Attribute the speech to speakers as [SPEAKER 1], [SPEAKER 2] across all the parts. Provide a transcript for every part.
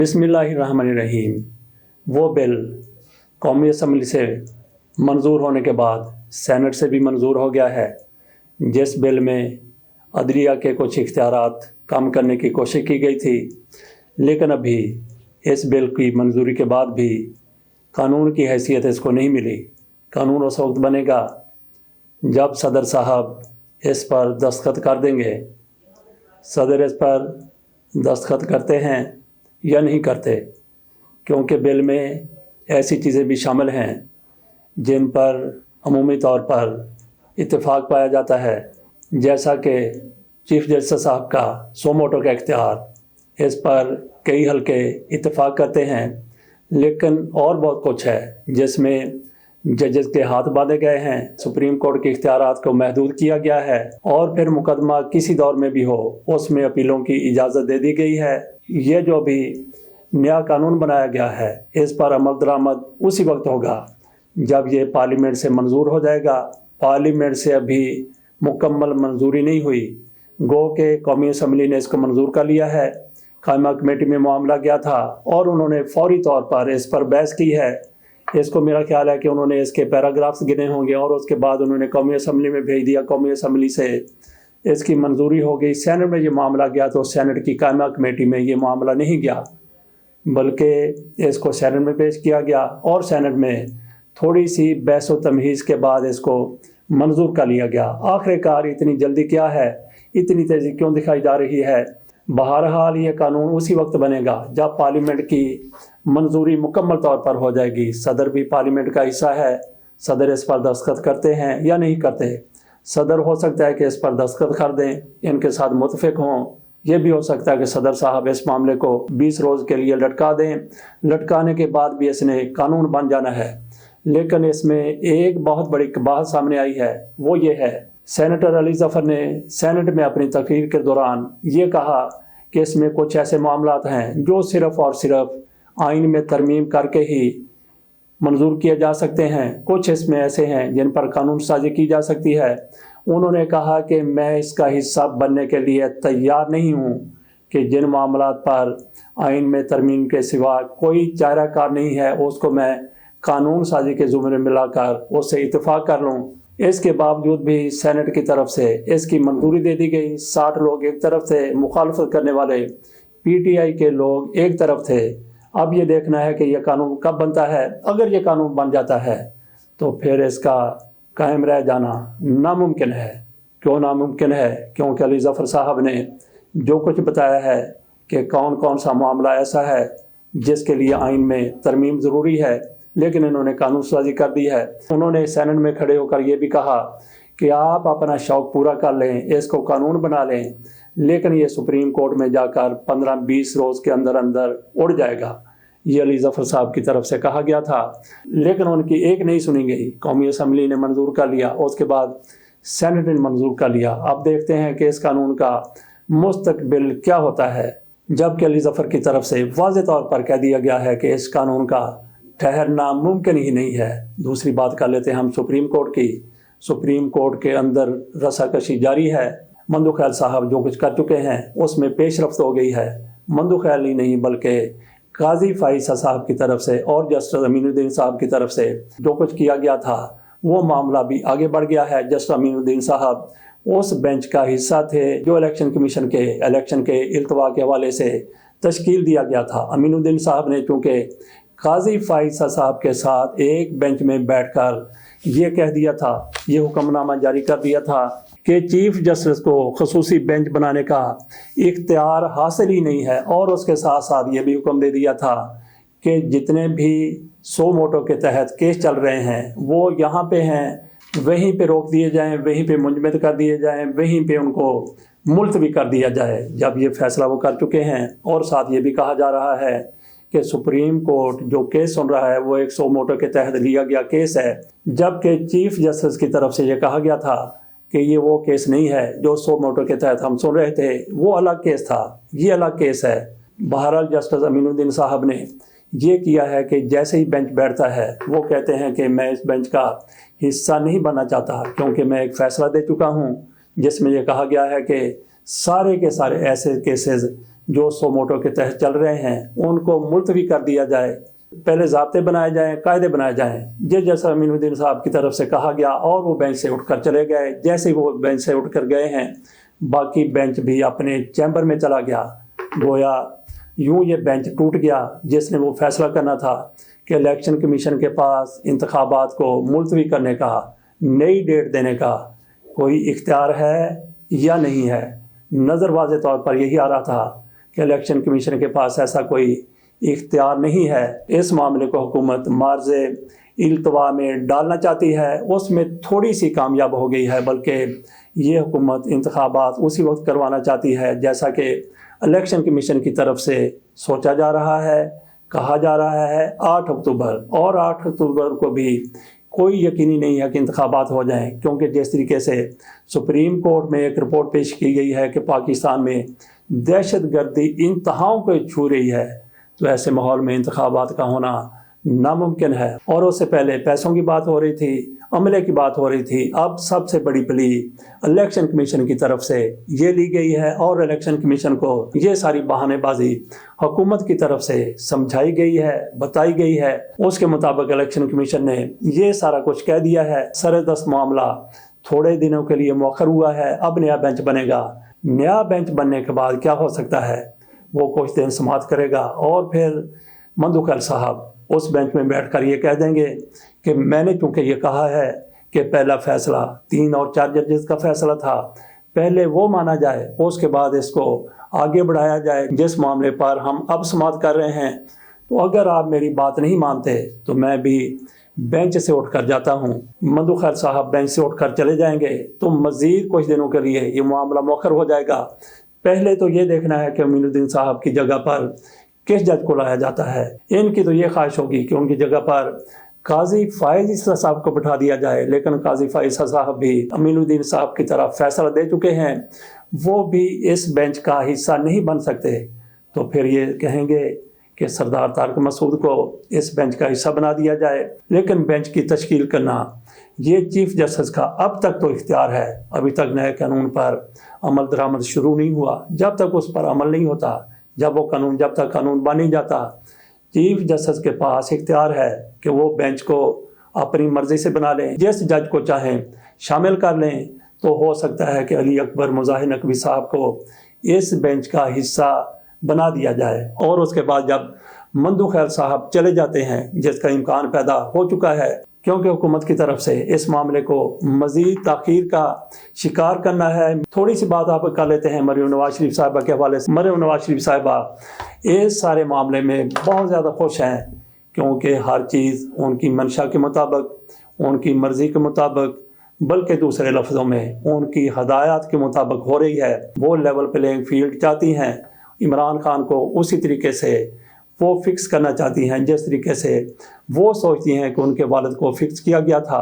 [SPEAKER 1] बिस्मिल्लाहिर्रहमानिर्रहीम। वो बिल कौमी असम्बली से मंजूर होने के बाद सेनेट से भी मंजूर हो गया है, जिस बिल में अदलिया के कुछ इख्तियारात कम करने की कोशिश की गई थी, लेकिन अभी इस बिल की मंजूरी के बाद भी कानून की हैसियत इसको नहीं मिली। कानून उस वक्त बनेगा जब सदर साहब इस पर दस्तखत कर देंगे। सदर इस पर दस्तखत करते हैं या नहीं करते, क्योंकि बिल में ऐसी चीज़ें भी शामिल हैं जिन पर अमूमी तौर पर इत्तेफाक पाया जाता है, जैसा कि चीफ जस्टिस साहब का सो मोटो का इख्तियार, इस पर कई हल्के इत्तेफाक करते हैं। लेकिन और बहुत कुछ है जिसमें जजेस के हाथ बांधे गए हैं, सुप्रीम कोर्ट के इख्तियारात को महदूद किया गया है, और फिर मुकदमा किसी दौर में भी हो उसमें अपीलों की इजाज़त दे दी गई है। ये जो भी नया कानून बनाया गया है, इस पर अमल दरामद उसी वक्त होगा जब ये पार्लियामेंट से मंजूर हो जाएगा। पार्लियामेंट से अभी मुकम्मल मंजूरी नहीं हुई, गो के कौमी असम्बली ने इसको मंजूर कर लिया है। कायमा कमेटी में मामला गया था और उन्होंने फौरी तौर पर इस पर बहस की है। इसको मेरा ख्याल है कि उन्होंने इसके पैराग्राफ्स गिने होंगे और उसके बाद उन्होंने कौमी असम्बली में भेज दिया। कौमी असम्बली से इसकी मंजूरी हो गई। सेनेट में ये मामला गया तो सेनेट की कायमा कमेटी में ये मामला नहीं गया, बल्कि इसको सेनेट में पेश किया गया और सेनेट में थोड़ी सी बहस व तमहीज़ के बाद इसको मंजूर कर लिया गया। आखिरकार इतनी जल्दी क्या है, इतनी तेज़ी क्यों दिखाई जा रही है? बहरहाल ये कानून उसी वक्त बनेगा जब पार्लियामेंट की मंजूरी मुकम्मल तौर पर हो जाएगी। सदर भी पार्लियामेंट का हिस्सा है, सदर इस पर दस्तखत करते हैं या नहीं करते। सदर हो सकता है कि इस पर दस्तखत कर दें, इनके साथ मुतफिक हों। यह भी हो सकता है कि सदर साहब इस मामले को 20 रोज़ के लिए लटका दें। लटकाने के बाद भी इसने कानून बन जाना है। लेकिन इसमें एक बहुत बड़ी बात सामने आई है, वो ये है, सेनेटर अली ज़फ़र ने सेनेट में अपनी तकरीर के दौरान ये कहा कि इसमें कुछ ऐसे मामलात हैं जो सिर्फ़ और सिर्फ आइन में तरमीम करके ही मंजूर किए जा सकते हैं। कुछ इसमें ऐसे हैं जिन पर कानून साजी की जा सकती है। उन्होंने कहा कि मैं इसका हिस्सा बनने के लिए तैयार नहीं हूँ कि जिन मामलात पर आइन में तरमीम के सिवा कोई चाराकार नहीं है, उसको मैं कानून साजी के ज़ुमरे मिलाकर उससे इत्तेफाक कर लूँ। इसके बावजूद भी सेनेट की तरफ से इसकी मंजूरी दे दी गई। 60 लोग एक तरफ थे, मुखालफत करने वाले पीटीआई के लोग एक तरफ थे। अब ये देखना है कि यह कानून कब बनता है। अगर ये कानून बन जाता है तो फिर इसका कायम रह जाना नामुमकिन है। क्यों नामुमकिन है? क्योंकि अली ज़फ़र साहब ने जो कुछ बताया है कि कौन कौन सा मामला ऐसा है जिसके लिए आइन में तरमीम ज़रूरी है, लेकिन इन्होंने कानून साजी कर दी है। उन्होंने सेनेट में खड़े होकर ये भी कहा कि आप अपना शौक़ पूरा कर लें, इसको कानून बना लें, लेकिन ये सुप्रीम कोर्ट में जाकर 15-20 रोज़ के अंदर अंदर उड़ जाएगा। ये अली ज़फ़र साहब की तरफ से कहा गया था, लेकिन उनकी एक नहीं सुनी गई। कौमी असम्बली ने मंजूर कर लिया, उसके बाद सेनेट ने मंजूर कर लिया। अब देखते हैं कि इस कानून का मुस्तकबिल क्या होता है, जबकि अली ज़फ़र की तरफ से वाज़ेह तौर पर कह दिया गया है कि इस कानून का ठहरना मुमकिन ही नहीं है। दूसरी बात कर लेते हैं हम सुप्रीम कोर्ट की। सुप्रीम कोर्ट के अंदर रसाकशी जारी है। मंदू खैल साहब जो कुछ कर चुके हैं उसमें पेशरफ्त हो गई है। मंदू खैल ही नहीं बल्कि काजी फाइसा साहब की तरफ से और जस्टिस अमीनुद्दीन साहब की तरफ से जो कुछ किया गया था वो मामला भी आगे बढ़ गया है। जस्टिस अमीनुद्दीन साहब उस बेंच का हिस्सा थे जो इलेक्शन कमीशन के इलेक्शन के इल्तवा के हवाले से तश्कील दिया गया था। अमीनुद्दीन साहब ने चूँकि काजी फाइसा साहब के साथ एक बेंच में बैठकर ये कह दिया था, ये हुक्मनामा जारी कर दिया था कि चीफ जस्टिस को खसूसी बेंच बनाने का इख्तियार हासिल ही नहीं है, और उसके साथ साथ ये भी हुक्म दे दिया था कि जितने भी सो मोटो के तहत केस चल रहे हैं वो यहाँ पे हैं, वहीं पे रोक दिए जाएं, वहीं पे मुंजमद कर दिए जाएं, वहीं पे उनको मुलतवी कर दिया जाए जब ये फैसला वो कर चुके हैं। और साथ ये भी कहा जा रहा है कि सुप्रीम कोर्ट जो केस सुन रहा है वो एक सो मोटो के तहत लिया गया केस है, जबकि चीफ जस्टिस की तरफ से ये कहा गया था कि ये वो केस नहीं है जो सो मोटो के तहत हम सुन रहे थे, वो अलग केस था, ये अलग केस है। बहरहाल जस्टिस अमीनुद्दीन साहब ने ये किया है कि जैसे ही बेंच बैठता है वो कहते हैं कि मैं इस बेंच का हिस्सा नहीं बनना चाहता, क्योंकि मैं एक फ़ैसला दे चुका हूँ जिसमें यह कहा गया है कि सारे के सारे ऐसे केसेस جو سوموٹو کے تحت چل رہے ہیں ان کو ملتوی کر دیا جائے، پہلے ضابطے بنائے جائیں، قاعدے بنائے جائیں۔ جیسا امین الدین صاحب کی طرف سے کہا گیا اور وہ بینچ سے اٹھ کر چلے گئے، جیسے وہ بینچ سے اٹھ کر گئے ہیں باقی بینچ بھی اپنے چیمبر میں چلا گیا۔ گویا یوں یہ بینچ ٹوٹ گیا جس نے وہ فیصلہ کرنا تھا کہ الیکشن کمیشن کے پاس انتخابات کو ملتوی کرنے کا، نئی ڈیٹ دینے کا کوئی اختیار ہے یا نہیں ہے۔ نظر واضح طور پر یہی آ رہا تھا کہ الیکشن کمیشن کے پاس ایسا کوئی اختیار نہیں ہے۔ اس معاملے کو حکومت معرض التوا میں ڈالنا چاہتی ہے، اس میں تھوڑی سی کامیاب ہو گئی ہے، بلکہ یہ حکومت انتخابات اسی وقت کروانا چاہتی ہے جیسا کہ الیکشن کمیشن کی طرف سے سوچا جا رہا ہے، کہا جا رہا ہے 8 اکتوبر، اور 8 اکتوبر کو بھی کوئی یقینی نہیں ہے کہ انتخابات ہو جائیں، کیونکہ جس طریقے سے سپریم کورٹ میں ایک رپورٹ پیش کی گئی ہے کہ پاکستان میں دہشت گردی انتہاؤں کو چھو رہی ہے، تو ایسے ماحول میں انتخابات کا ہونا ناممکن ہے۔ اور اس سے پہلے پیسوں کی بات ہو رہی تھی، عملے کی بات ہو رہی تھی، اب سب سے بڑی پلی الیکشن کمیشن کی طرف سے یہ لی گئی ہے، اور الیکشن کمیشن کو یہ ساری بہانے بازی حکومت کی طرف سے سمجھائی گئی ہے، بتائی گئی ہے۔ اس کے مطابق الیکشن کمیشن نے یہ سارا کچھ کہہ دیا ہے۔ سر دست معاملہ تھوڑے دنوں کے لیے مؤخر ہوا ہے، اب نیا بینچ بنے گا۔ نیا بینچ بننے کے بعد کیا ہو سکتا ہے، وہ کچھ دن سماعت کرے گا، اور پھر مندوخیل صاحب اس بینچ میں بیٹھ کر یہ کہہ دیں گے کہ میں نے چونکہ یہ کہا ہے کہ پہلا فیصلہ 3 اور 4 ججز کا فیصلہ تھا، پہلے وہ مانا جائے، اس کے بعد اس کو آگے بڑھایا جائے جس معاملے پر ہم اب سماعت کر رہے ہیں۔ تو اگر آپ میری بات نہیں مانتے تو میں بھی بینچ سے اٹھ کر جاتا ہوں۔ مندوخیل صاحب بینچ سے اٹھ کر چلے جائیں گے تو مزید کچھ دنوں کے لیے یہ معاملہ مؤخر ہو جائے گا۔ پہلے تو یہ دیکھنا ہے کہ امین الدین صاحب کی جگہ پر کس جج کو لایا جاتا ہے۔ ان کی تو یہ خواہش ہوگی کہ ان کی جگہ پر قاضی فائز عیسیٰ صاحب کو بٹھا دیا جائے، لیکن قاضی فائز عیسیٰ صاحب بھی امین الدین صاحب کی طرف فیصلہ دے چکے ہیں، وہ بھی اس بینچ کا حصہ نہیں بن سکتے۔ تو پھر یہ کہیں گے کہ سردار طارق مسعود کو اس بینچ کا حصہ بنا دیا جائے، لیکن بینچ کی تشکیل کرنا یہ چیف جسٹس کا اب تک تو اختیار ہے۔ ابھی تک نئے قانون پر عمل درآمد شروع نہیں ہوا، جب تک اس پر عمل نہیں ہوتا، جب تک قانون بن نہیں جاتا، چیف جسٹس کے پاس اختیار ہے کہ وہ بینچ کو اپنی مرضی سے بنا لیں، جس جج کو چاہیں شامل کر لیں۔ تو ہو سکتا ہے کہ علی اکبر مظاہر نقوی صاحب کو اس بینچ کا حصہ بنا دیا جائے، اور اس کے بعد جب مندوخیل صاحب چلے جاتے ہیں، جس کا امکان پیدا ہو چکا ہے کیونکہ حکومت کی طرف سے اس معاملے کو مزید تاخیر کا شکار کرنا ہے۔ تھوڑی سی بات آپ کر لیتے ہیں مریم نواز شریف صاحبہ کے حوالے سے۔ مریم نواز شریف صاحبہ اس سارے معاملے میں بہت زیادہ خوش ہیں، کیونکہ ہر چیز ان کی منشا کے مطابق، ان کی مرضی کے مطابق، بلکہ دوسرے لفظوں میں ان کی ہدایات کے مطابق ہو رہی ہے۔ وہ لیول پلینگ فیلڈ چاہتی ہیں، عمران خان کو اسی طریقے سے وہ فکس کرنا چاہتی ہیں جس طریقے سے وہ سوچتی ہیں کہ ان کے والد کو فکس کیا گیا تھا۔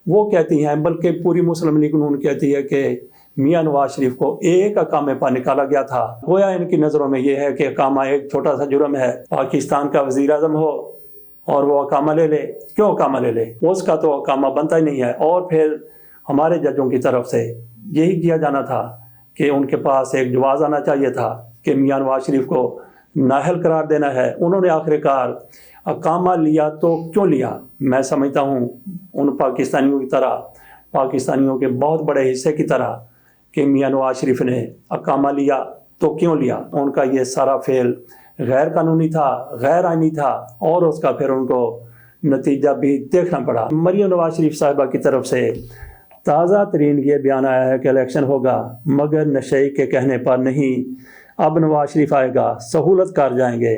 [SPEAKER 1] وہ کہتی ہیں، بلکہ پوری مسلم لیگ نون کہتی ہے کہ میاں نواز شریف کو ایک اقامے پر نکالا گیا تھا۔ گویا ان کی نظروں میں یہ ہے کہ اقامہ ایک چھوٹا سا جرم ہے، پاکستان کا وزیر اعظم ہو اور وہ اقامہ لے لے، کیوں اقامہ لے لے، اس کا تو اقامہ بنتا ہی نہیں ہے۔ اور پھر ہمارے ججوں کی طرف سے یہی کیا جانا تھا کہ ان کے پاس ایک جواز آنا چاہیے تھا کہ میاں نواز شریف کو نااہل قرار دینا ہے۔ انہوں نے آخر کار اقامہ لیا تو کیوں لیا؟ میں سمجھتا ہوں ان پاکستانیوں کی طرح، پاکستانیوں کے بہت بڑے حصے کی طرح، کہ میاں نواز شریف نے اقامہ لیا تو کیوں لیا؟ ان کا یہ سارا فعل غیر قانونی تھا، غیر آئینی تھا، اور اس کا پھر ان کو نتیجہ بھی دیکھنا پڑا۔ مریم نواز شریف صاحبہ کی طرف سے تازہ ترین یہ بیان آیا ہے کہ الیکشن ہوگا مگر نشئی کے کہنے پر نہیں، اب نواز شریف آئے گا، سہولت کار جائیں گے۔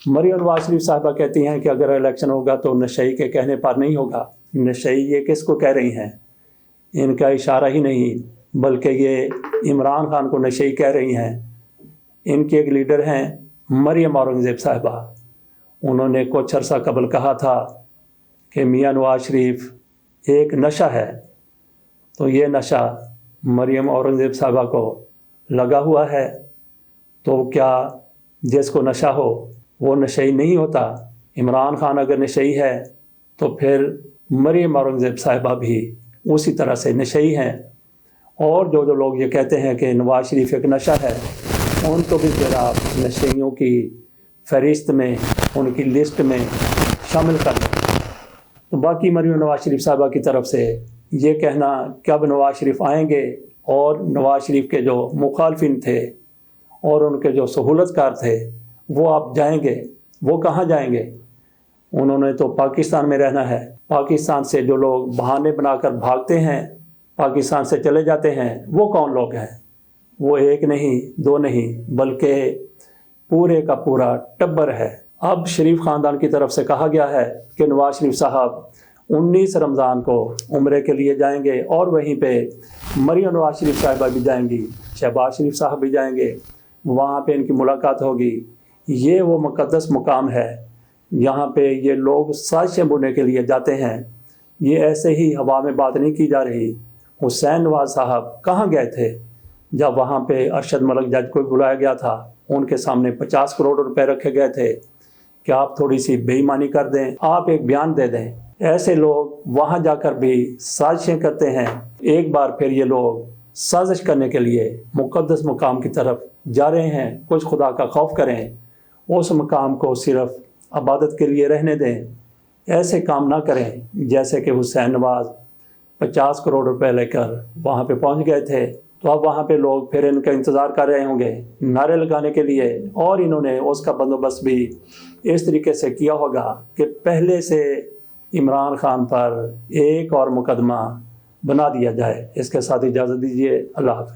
[SPEAKER 1] مریم نواز شریف صاحبہ کہتی ہیں کہ اگر الیکشن ہوگا تو نشئی کے کہنے پر نہیں ہوگا۔ نشئی یہ کس کو کہہ رہی ہیں؟ ان کا اشارہ ہی نہیں بلکہ یہ عمران خان کو نشئی کہہ رہی ہیں۔ ان کے ایک لیڈر ہیں مریم اورنگزیب صاحبہ، انہوں نے کچھ عرصہ قبل کہا تھا کہ میاں نواز شریف ایک نشہ ہے، تو یہ نشہ مریم اورنگزیب صاحبہ کو لگا ہوا ہے۔ تو کیا جس کو نشہ ہو وہ نشئی نہیں ہوتا؟ عمران خان اگر نشئی ہے تو پھر مریم اورنگزیب صاحبہ بھی اسی طرح سے نشئی ہیں۔ اور جو لوگ یہ کہتے ہیں کہ نواز شریف ایک نشہ ہے، उनको भी फिर आप नशेइयों की फहरिस्त में, उनकी लिस्ट में शामिल कर लें। तो बाकी मरीम नवाज शरीफ साहबा की तरफ से ये कहना कि अब नवाज शरीफ आएंगे और नवाज शरीफ के जो मुखालफिन थे और उनके जो सहूलतकार थे वो आप जाएंगे, वो कहाँ जाएंगे? उन्होंने तो पाकिस्तान में रहना है। पाकिस्तान से जो लोग बहाने बनाकर भागते हैं, पाकिस्तान से चले जाते हैं, वो कौन लोग हैं? वो एक नहीं, दो नहीं, बल्कि पूरे का पूरा टब्बर है। अब शरीफ ख़ानदान की तरफ से कहा गया है कि नवाज शरीफ साहब 19 रमज़ान को उम्रे के लिए जाएंगे और वहीं पे मरीम नवाज शरीफ साहिबा भी जाएंगी, शहबाज शरीफ साहब भी जाएंगे, वहाँ पे इनकी मुलाकात होगी। ये वो मुक़द्दस मुकाम है, यहाँ पे ये लोग साजिशें बुनने के लिए जाते हैं। ये ऐसे ही हवा में बात नहीं की जा रही। हुसैन नवाज साहब कहाँ गए थे जब वहाँ पे अरशद मलिक जज को बुलाया गया था? उनके सामने 50 करोड़ रुपए रखे गए थे कि आप थोड़ी सी बेईमानी कर दें, आप एक बयान दे दें। ऐसे लोग वहाँ जाकर भी साजिशें करते हैं। एक बार फिर ये लोग साजिश करने के लिए मुक़द्दस मुकाम की तरफ जा रहे हैं। कुछ खुदा का खौफ करें, उस मुकाम को सिर्फ इबादत के लिए रहने दें। ऐसे काम ना करें जैसे कि हुसैन नवाज 50 करोड़ रुपए लेकर वहाँ पे पहुँच गए थे। तो अब वहाँ पे लोग फिर इनका इंतज़ार कर रहे होंगे नारे लगाने के लिए, और इन्होंने उसका बंदोबस्त भी इस तरीके से किया होगा कि पहले से इमरान खान पर एक और मुकदमा बना दिया जाए। इसके साथ इजाज़त दीजिए। अल्लाह हाफ़िज़।